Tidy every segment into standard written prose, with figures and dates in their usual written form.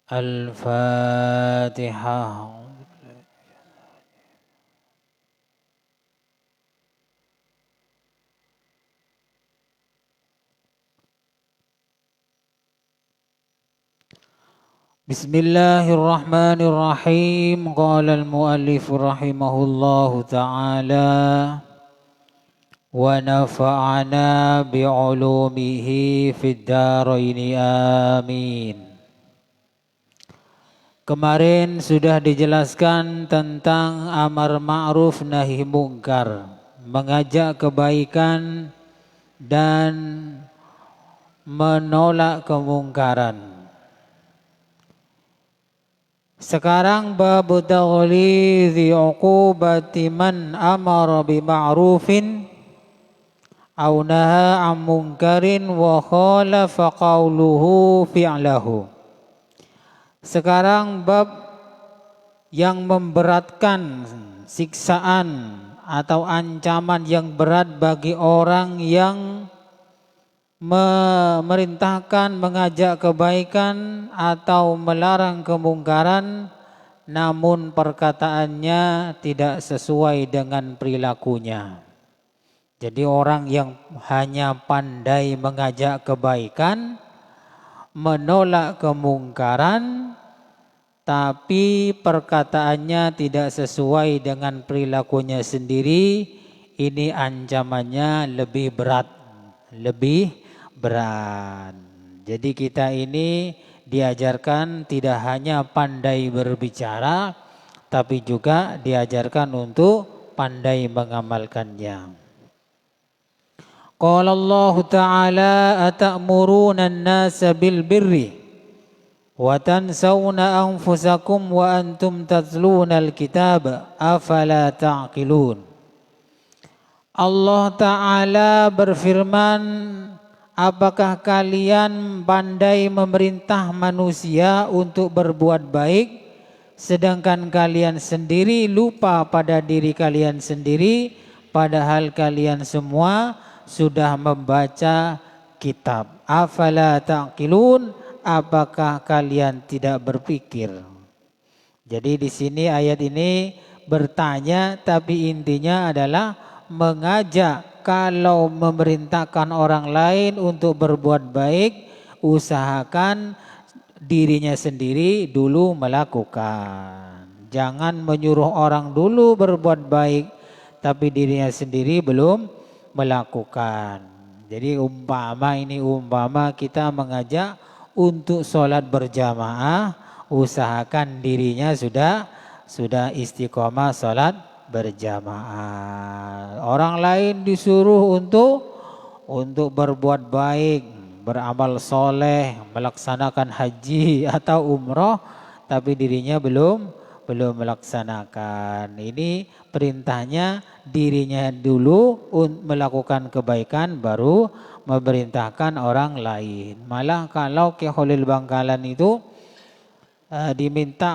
الفاتحة. بسم الله الرحمن الرحيم. قال المؤلف رحمه الله تعالى: ونفعنا بعلومه في الدارين آمين. Kemarin sudah dijelaskan tentang amar ma'ruf nahi mungkar, mengajak kebaikan dan menolak kemungkaran. Sekarang bab taghlidhi uqubati man amara bi ma'rufin aw naha 'an munkarin wa khalafa qawluhu fi'lahu. Sekarang bab yang memberatkan siksaan atau ancaman yang berat bagi orang yang memerintahkan mengajak kebaikan atau melarang kemungkaran namun perkataannya tidak sesuai dengan perilakunya. Jadi orang yang hanya pandai mengajak kebaikan, menolak kemungkaran, tapi perkataannya tidak sesuai dengan perilakunya sendiri, ini ancamannya lebih berat. Jadi kita ini diajarkan tidak hanya pandai berbicara, tapi juga diajarkan untuk pandai mengamalkannya. Qala Allah Ta'ala: atamuruna an-nasa bil birri wa tansawna anfusakum wa antum tatluna al-kitab afala ta'qilun. Allah Ta'ala berfirman, apakah kalian pandai memerintah manusia untuk berbuat baik sedangkan kalian sendiri lupa pada diri kalian sendiri, padahal kalian semua sudah membaca kitab. Afala ta'qilun, apakah kalian tidak berpikir? Jadi di sini ayat ini bertanya, tapi intinya adalah mengajak. Kalau memerintahkan orang lain untuk berbuat baik, usahakan dirinya sendiri dulu melakukan. Jangan menyuruh orang dulu berbuat baik, tapi dirinya sendiri belum melakukan. Jadi umpama kita mengajak untuk sholat berjamaah, usahakan dirinya sudah istiqomah sholat berjamaah. Orang lain disuruh untuk berbuat baik, beramal soleh, melaksanakan haji atau umroh, tapi dirinya belum melaksanakan. Ini perintahnya dirinya dulu melakukan kebaikan, baru memerintahkan orang lain. Malah kalau Ki Khalil Bangkalan itu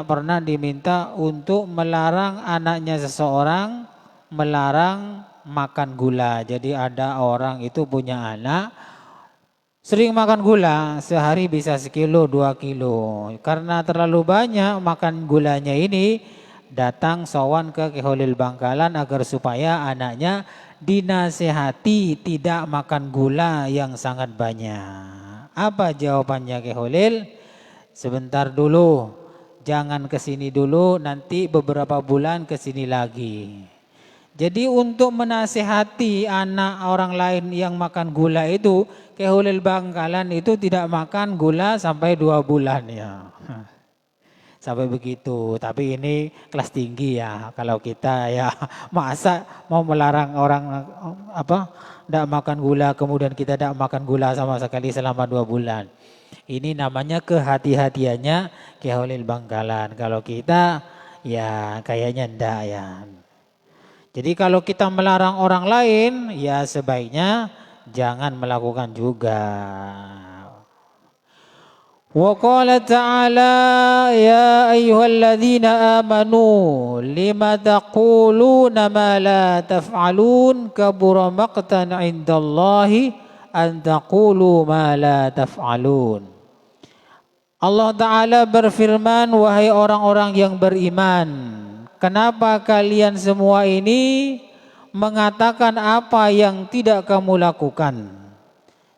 pernah diminta untuk melarang anaknya seseorang melarang makan gula. Jadi ada orang itu punya anak sering makan gula, sehari bisa 1-2 kilo. Karena terlalu banyak makan gulanya ini, datang sowan ke Ki Khalil Bangkalan agar supaya anaknya dinasehati tidak makan gula yang sangat banyak. Apa jawabannya Ki Khalil? Sebentar dulu, jangan kesini dulu, nanti beberapa bulan kesini lagi. Jadi untuk menasehati anak orang lain yang makan gula itu, Ki Khalil Bangkalan itu tidak makan gula sampai 2 bulan ya. Sampai begitu. Tapi ini kelas tinggi ya. Kalau kita ya masa mau melarang orang tidak makan gula, kemudian kita tidak makan gula sama sekali selama 2 bulan. Ini namanya kehati-hatiannya Ki Khalil Bangkalan. Kalau kita ya kayaknya enggak ya. Jadi kalau kita melarang orang lain, ya sebaiknya jangan melakukan juga. Wa qala ta'ala ya ayyuhalladzina amanu lima taquluna ma la taf'alun kabura maqtan 'indallahi an taqulu ma la taf'alun. Allah Ta'ala berfirman, wahai orang-orang yang beriman, kenapa kalian semua ini mengatakan apa yang tidak kamu lakukan?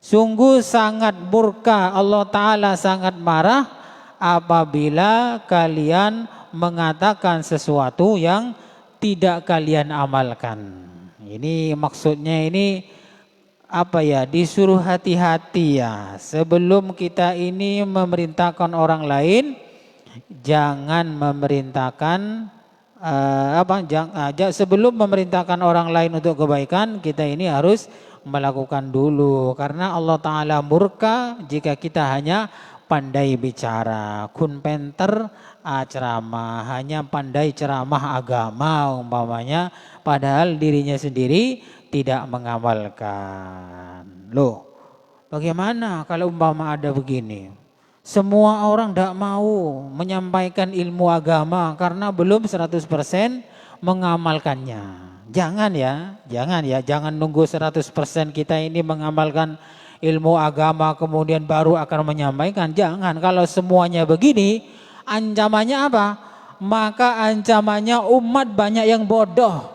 Sungguh sangat murka, Allah Ta'ala sangat marah apabila kalian mengatakan sesuatu yang tidak kalian amalkan. Ini maksudnya ini apa ya, disuruh hati-hati ya. Sebelum kita ini memerintahkan orang lain, jangan memerintahkan sebelum memerintahkan orang lain untuk kebaikan, kita ini harus melakukan dulu. Karena Allah Ta'ala murka jika kita hanya pandai bicara, kun penter ceramah, hanya pandai ceramah agama umpamanya, padahal dirinya sendiri tidak mengamalkan. Loh, bagaimana kalau umpama ada begini? Semua orang tidak mau menyampaikan ilmu agama karena belum 100% mengamalkannya. Jangan nunggu 100% kita ini mengamalkan ilmu agama kemudian baru akan menyampaikan. Jangan, kalau semuanya begini, ancamannya apa? Maka ancamannya umat banyak yang bodoh.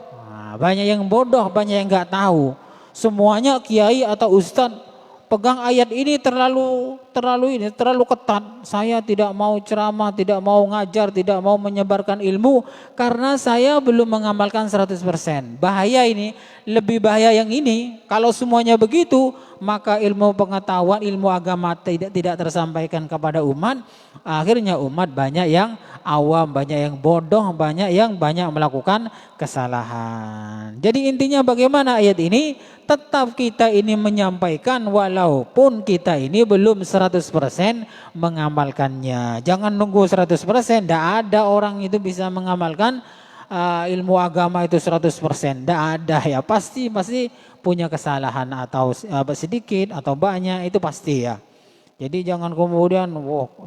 Banyak yang bodoh, banyak yang nggak tahu. Semuanya kiai atau ustadz pegang ayat ini terlalu ketat. Saya tidak mau ceramah, tidak mau ngajar, tidak mau menyebarkan ilmu karena saya belum mengamalkan 100%. Bahaya ini, lebih bahaya yang ini. Kalau semuanya begitu, maka ilmu pengetahuan, ilmu agama tidak tersampaikan kepada umat. Akhirnya umat banyak yang awam, banyak yang bodoh, banyak melakukan kesalahan. Jadi intinya bagaimana ayat ini? Tetap kita ini menyampaikan walaupun kita ini belum 100% mengamalkannya. Jangan nunggu 100%, tidak ada orang itu bisa mengamalkan ilmu agama itu 100%. Tidak ada ya, pasti punya kesalahan atau sedikit atau banyak, itu pasti ya. Jadi jangan kemudian,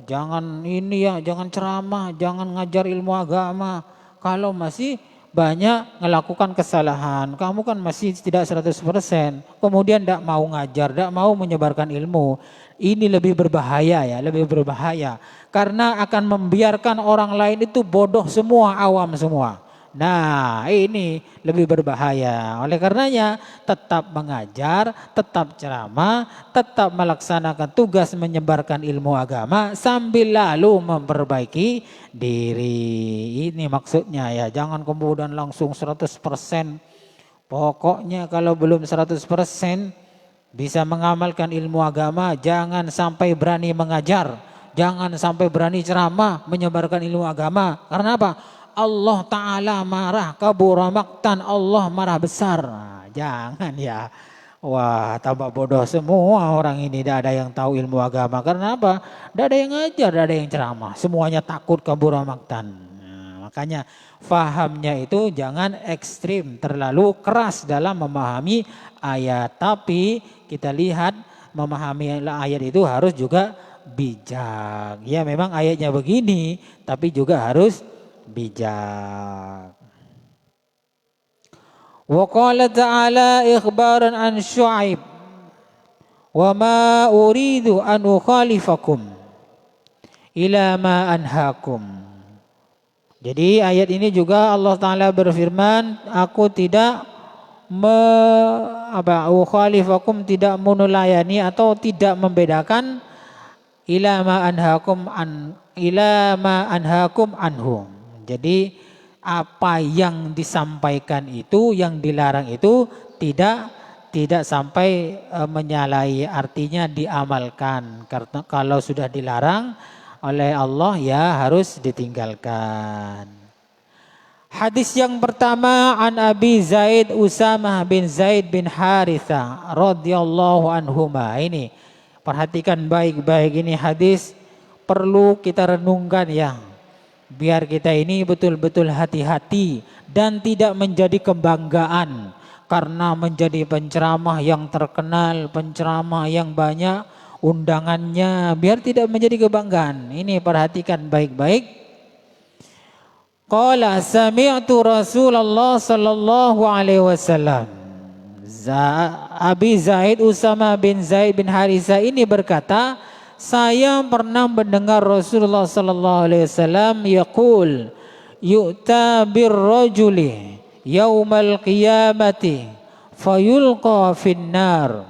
jangan ceramah, jangan ngajar ilmu agama kalau masih banyak melakukan kesalahan. Kamu kan masih tidak 100%. Kemudian tidak mau ngajar, tidak mau menyebarkan ilmu. Ini lebih berbahaya ya, lebih berbahaya. Karena akan membiarkan orang lain itu bodoh semua, awam semua. Nah, ini lebih berbahaya. Oleh karenanya tetap mengajar, tetap ceramah, tetap melaksanakan tugas menyebarkan ilmu agama sambil lalu memperbaiki diri. Ini maksudnya ya, jangan kemudian langsung 100%. Pokoknya kalau belum 100% bisa mengamalkan ilmu agama, jangan sampai berani mengajar, jangan sampai berani ceramah menyebarkan ilmu agama. Karena apa? Allah Ta'ala marah, kabura maktan, Allah marah besar. Nah, jangan ya. Wah, tambah bodoh semua orang ini, tidak ada yang tahu ilmu agama. Karena apa? Tidak ada yang ngajar, tidak ada yang ceramah. Semuanya takut kabura maktan. Nah, makanya fahamnya itu jangan ekstrim, terlalu keras dalam memahami ayat. Tapi kita lihat memahami ayat itu harus juga bijak. Ya memang ayatnya begini, tapi juga harus bijak. Wa qala ta'ala ikhbaran an Syu'aib wa ma uridu an ukhalifakum ila ma anhaakum. Jadi ayat ini juga Allah Ta'ala berfirman, aku tidak ukhalifakum, tidak menulayani atau tidak membedakan ila ma anhaakum anhum. Jadi apa yang disampaikan itu, yang dilarang itu tidak sampai menyalahi, artinya diamalkan. Karena kalau sudah dilarang oleh Allah ya harus ditinggalkan. Hadis yang pertama an Abi Zaid Usamah bin Zaid bin Haritha radhiyallahu anhuma. Ini perhatikan baik-baik, ini hadis perlu kita renungkan ya. Biar kita ini betul-betul hati-hati dan tidak menjadi kebanggaan karena menjadi penceramah yang terkenal, penceramah yang banyak undangannya, biar tidak menjadi kebanggaan. Ini perhatikan baik-baik. Qala sami'tu Rasulullah sallallahu alaihi wasallam. Abi Zaid Usama bin Zaid bin Harisa ini berkata, saya pernah mendengar Rasulullah sallallahu alaihi wasallam yaqul yu'ta birrajuli yaumal qiyamati fayulqa finnar.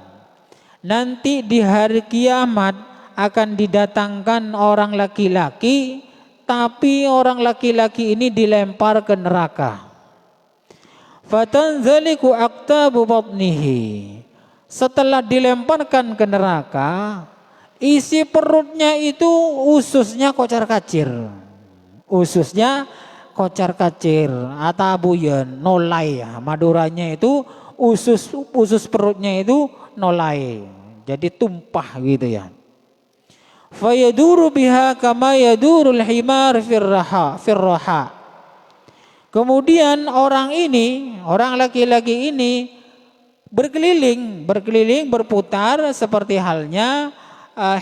Nanti di hari kiamat akan didatangkan orang laki-laki, tapi orang laki-laki ini dilempar ke neraka. Fatanzaliku aqtabu batnihi. Setelah dilemparkan ke neraka, isi perutnya itu ususnya kocar-kacir. Ususnya kocar-kacir, atabuyan, nolai. Maduranya itu usus perutnya itu nolai. Jadi tumpah gitu ya. Fayaduru biha kama yadurul himar firraha. Kemudian orang laki-laki ini berkeliling berputar seperti halnya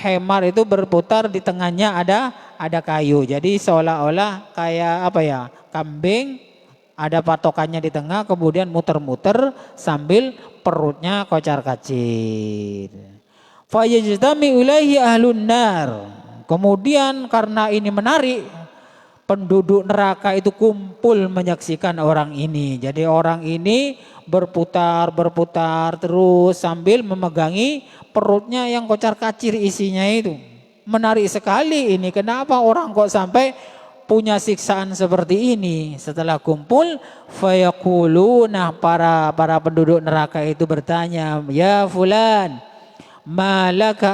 hemar itu berputar, di tengahnya ada kayu. Jadi seolah-olah kayak apa ya, kambing ada patokannya di tengah, kemudian muter-muter sambil perutnya kocar-kacir. Fayajtami ilaihi ahlun nar. Kemudian karena ini menarik, penduduk neraka itu kumpul menyaksikan orang ini. Jadi orang ini berputar terus sambil memegangi perutnya yang kocar-kacir isinya itu. Menarik sekali ini, kenapa orang kok sampai punya siksaan seperti ini? Setelah kumpul, fayaquluna, para penduduk neraka itu bertanya, ya fulan, malaka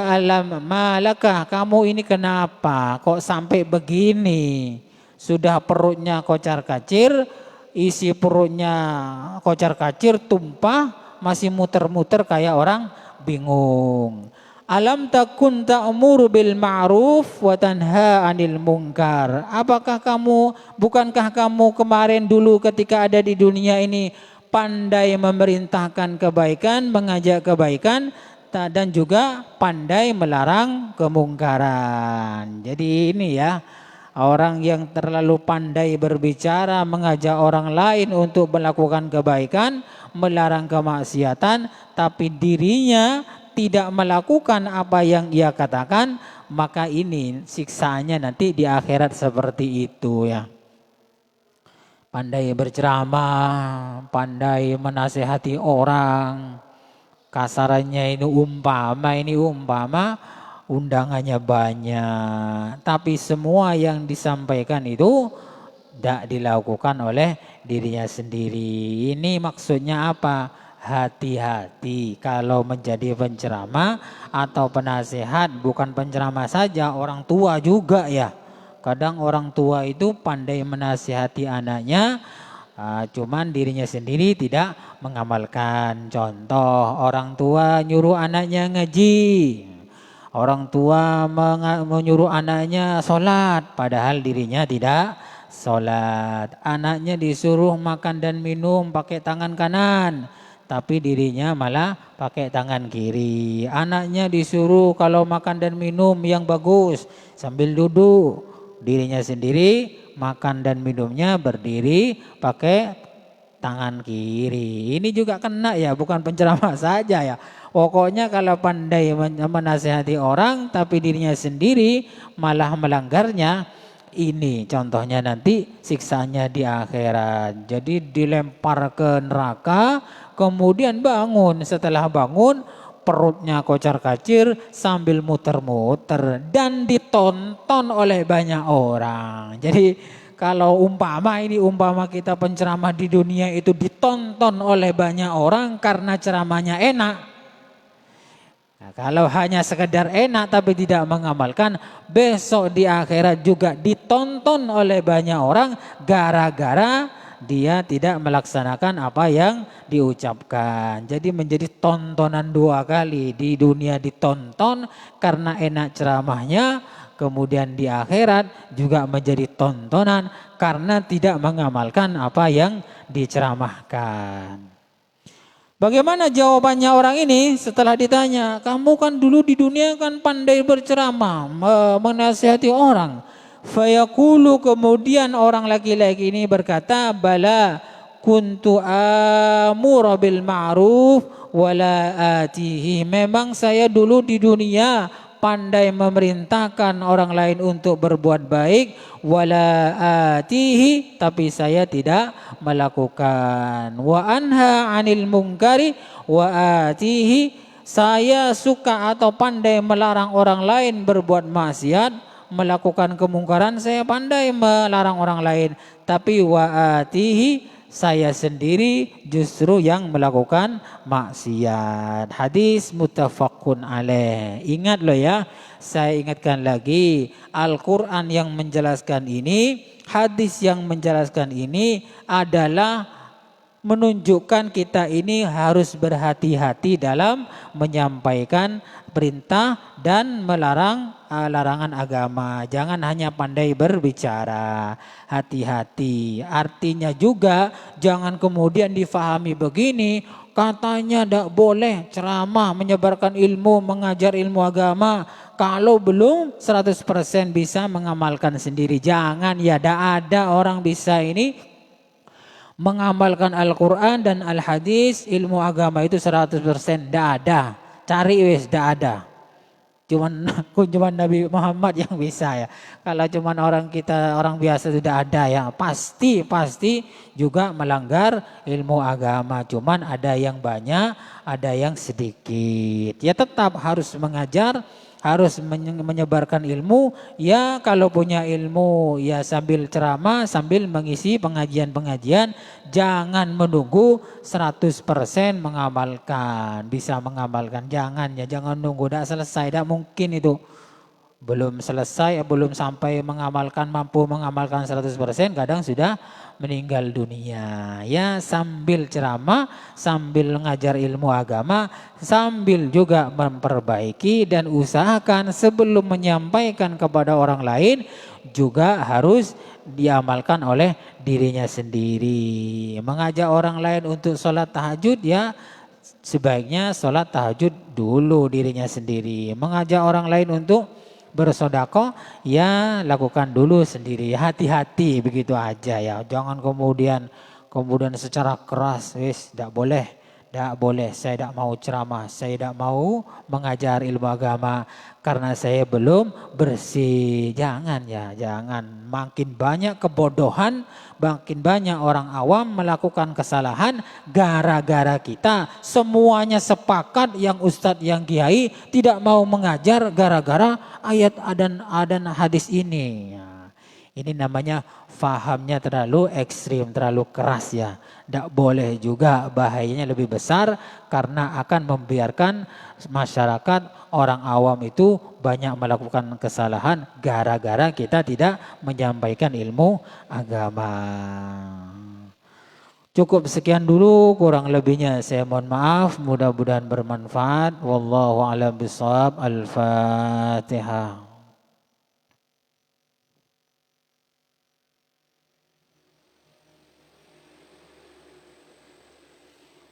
kamu ini kenapa kok sampai begini? Sudah perutnya kocar-kacir, isi perutnya kocar-kacir, tumpah, masih muter-muter kayak orang bingung. Alam takun ta'muru bil ma'ruf wa tanha 'anil munkar. Bukankah kamu kemarin dulu ketika ada di dunia ini pandai memerintahkan kebaikan, mengajak kebaikan, dan juga pandai melarang kemungkaran. Jadi ini ya, orang yang terlalu pandai berbicara, mengajak orang lain untuk melakukan kebaikan, melarang kemaksiatan, tapi dirinya tidak melakukan apa yang ia katakan, maka ini siksaannya nanti di akhirat seperti itu ya. Pandai berceramah, pandai menasehati orang, kasarannya ini umpama undangannya banyak, tapi semua yang disampaikan itu tidak dilakukan oleh dirinya sendiri. Ini maksudnya apa? Hati-hati kalau menjadi penceramah atau penasehat. Bukan penceramah saja, orang tua juga ya. Kadang orang tua itu pandai menasihati anaknya, cuman dirinya sendiri tidak mengamalkan. Contoh, orang tua nyuruh anaknya ngaji, orang tua menyuruh anaknya sholat, padahal dirinya tidak sholat. Anaknya disuruh makan dan minum pakai tangan kanan, tapi dirinya malah pakai tangan kiri. Anaknya disuruh kalau makan dan minum yang bagus sambil duduk, dirinya sendiri makan dan minumnya berdiri pakai tangan kiri. Ini juga kena ya, bukan penceramah saja ya. Pokoknya kalau pandai menasihati orang tapi dirinya sendiri malah melanggarnya, ini contohnya nanti siksaannya di akhirat. Jadi dilempar ke neraka, kemudian bangun. Setelah bangun perutnya kocar-kacir sambil muter-muter dan ditonton oleh banyak orang. Jadi kalau umpama kita penceramah di dunia itu ditonton oleh banyak orang karena ceramahnya enak. Nah, kalau hanya sekedar enak tapi tidak mengamalkan, besok di akhirat juga ditonton oleh banyak orang gara-gara dia tidak melaksanakan apa yang diucapkan. Jadi menjadi tontonan dua kali. Di dunia ditonton karena enak ceramahnya, kemudian di akhirat juga menjadi tontonan karena tidak mengamalkan apa yang diceramahkan. Bagaimana jawabannya orang ini setelah ditanya, kamu kan dulu di dunia kan pandai berceramah, menasihati orang. Fayaqulu, kemudian orang laki-laki ini berkata, bala kuntu amuru bil ma'ruf wala atihi. Memang saya dulu di dunia pandai memerintahkan orang lain untuk berbuat baik, wala atihi, tapi saya tidak melakukan. Wa anha 'anil munkari wa atihi, saya suka atau pandai melarang orang lain berbuat maksiat, melakukan kemungkaran, saya pandai melarang orang lain, tapi wa atihi, saya sendiri justru yang melakukan maksiat. Hadis muttafaqun alaih. Ingat loh ya, saya ingatkan lagi, Al-Quran yang menjelaskan ini, hadis yang menjelaskan ini adalah menunjukkan kita ini harus berhati-hati dalam menyampaikan perintah dan melarang larangan agama. Jangan hanya pandai berbicara, hati-hati. Artinya juga jangan kemudian difahami begini, katanya tidak boleh ceramah, menyebarkan ilmu, mengajar ilmu agama kalau belum 100% bisa mengamalkan sendiri. Jangan ya, tidak ada orang bisa ini mengamalkan Al-Quran dan Al-Hadis, ilmu agama itu 100% tidak ada. Cari wis, tidak ada. Cuman Nabi Muhammad yang bisa ya. Kalau cuman orang biasa tidak ada ya. Pasti juga melanggar ilmu agama. Cuman ada yang banyak, ada yang sedikit. Ya tetap harus mengajar, harus menyebarkan ilmu. Ya kalau punya ilmu ya sambil ceramah, sambil mengisi pengajian-pengajian. Jangan menunggu 100% mengamalkan, bisa mengamalkan. Jangan ya, jangan nunggu dah selesai, dah mungkin itu. Belum selesai, belum sampai mampu mengamalkan 100%, kadang sudah meninggal dunia. Ya sambil ceramah, sambil mengajar ilmu agama, sambil juga memperbaiki dan usahakan sebelum menyampaikan kepada orang lain juga harus diamalkan oleh dirinya sendiri. Mengajak orang lain untuk sholat tahajud ya sebaiknya sholat tahajud dulu dirinya sendiri. Mengajak orang lain untuk bersedekah ya lakukan dulu sendiri. Hati-hati begitu aja ya. Jangan kemudian secara keras, wis tidak boleh. Tidak boleh, saya tidak mau ceramah, saya tidak mau mengajar ilmu agama karena saya belum bersih. Jangan ya, jangan. Makin banyak kebodohan, makin banyak orang awam melakukan kesalahan gara-gara kita. Semuanya sepakat, yang ustadz, yang kiai tidak mau mengajar gara-gara ayat dan hadis ini. Ini namanya fahamnya terlalu ekstrim, terlalu keras ya. Tidak boleh juga, bahayanya lebih besar karena akan membiarkan masyarakat orang awam itu banyak melakukan kesalahan gara-gara kita tidak menyampaikan ilmu agama. Cukup sekian dulu, kurang lebihnya saya mohon maaf, mudah-mudahan bermanfaat. Wallahu a'lam bishawab. Al-Fatihah.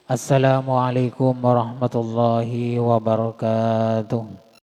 Assalamualaikum warahmatullahi wabarakatuh.